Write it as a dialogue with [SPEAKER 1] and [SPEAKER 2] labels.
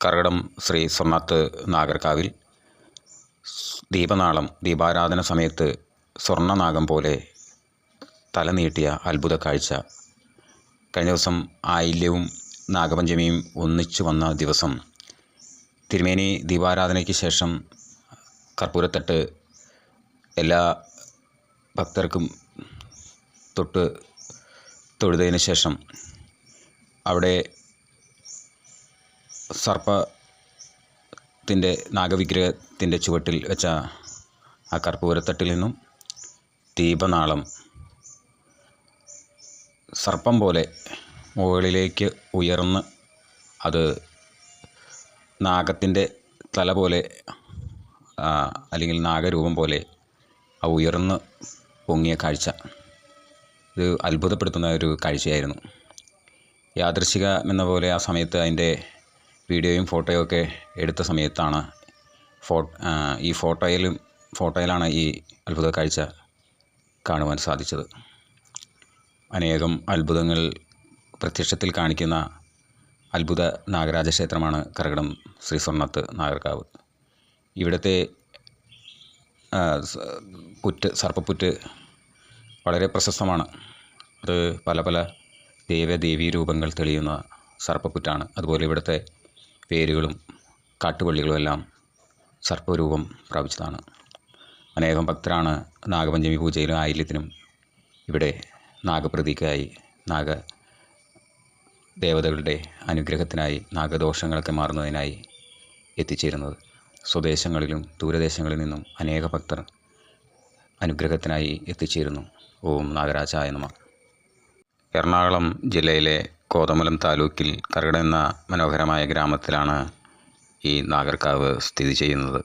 [SPEAKER 1] കർക്കിടം ശ്രീ സ്വർണ്ണത്ത് നാഗർകാവിൽ ദീപാരാധന സമയത്ത് സ്വർണ്ണനാഗം പോലെ തല നീട്ടിയ അത്ഭുത കാഴ്ച. കഴിഞ്ഞ ദിവസം ആയില്യവും നാഗപഞ്ചമിയും ഒന്നിച്ചു വന്ന ദിവസം തിരുമേനി ദീപാരാധനയ്ക്ക് ശേഷം കർപ്പൂരത്തട്ട് എല്ലാ ഭക്തർക്കും തൊഴുതതിന് ശേഷം അവിടെ നാഗവിഗ്രഹത്തിൻ്റെ ചുവട്ടിൽ വെച്ച ആ കർപ്പൂരത്തട്ടിൽ നിന്നും ദീപനാളം സർപ്പം പോലെ മുകളിലേക്ക് ഉയർന്ന് അത് നാഗത്തിൻ്റെ തല പോലെ അല്ലെങ്കിൽ നാഗരൂപം പോലെ ആ ഉയർന്ന് പൊങ്ങിയ കാഴ്ച ഇത് അത്ഭുതപ്പെടുത്തുന്ന ഒരു കാഴ്ചയായിരുന്നു. യാദൃശ്ചികമെന്ന പോലെ ആ സമയത്ത് അതിൻ്റെ വീഡിയോയും ഫോട്ടോയും ഒക്കെ എടുത്ത സമയത്താണ് ഈ ഫോട്ടോയിലാണ് ഈ അത്ഭുത കാഴ്ച കാണുവാൻ സാധിച്ചത്. അനേകം അത്ഭുതങ്ങൾ പ്രത്യക്ഷത്തിൽ കാണിക്കുന്ന അത്ഭുത നാഗരാജ ക്ഷേത്രമാണ് കർക്കിടം ശ്രീ സ്വർണ്ണത്ത് നാഗർകാവ്. ഇവിടുത്തെ സർപ്പപ്പുറ്റ് വളരെ പ്രശസ്തമാണ്. അത് പല പല ദേവീ രൂപങ്ങൾ തെളിയുന്ന സർപ്പപ്പുറ്റാണ്. അതുപോലെ ഇവിടുത്തെ വേരുകളും കാട്ടുവള്ളികളും എല്ലാം സർപ്പരൂപം പ്രാപിച്ചതാണ്. അനേകം ഭക്തരാണ് നാഗപഞ്ചമി പൂജയിലും ആയില്യത്തിനും ഇവിടെ നാഗപ്രതിക്കായി നാഗദേവതകളുടെ അനുഗ്രഹത്തിനായി നാഗദോഷങ്ങളൊക്കെ മാറുന്നതിനായി എത്തിച്ചേരുന്നത്. സ്വദേശങ്ങളിലും ദൂരദേശങ്ങളിൽ നിന്നും അനേക ഭക്തർ അനുഗ്രഹത്തിനായി എത്തിച്ചേരുന്നു. ഓം നാഗരാജായ നമഃ. എറണാകുളം ജില്ലയിലെ കോതമംഗലം താലൂക്കിൽ കർക്കിടം എന്ന മനോഹരമായ ഗ്രാമത്തിലാണ് ഈ നാഗർകാവ് സ്ഥിതി ചെയ്യുന്നത്.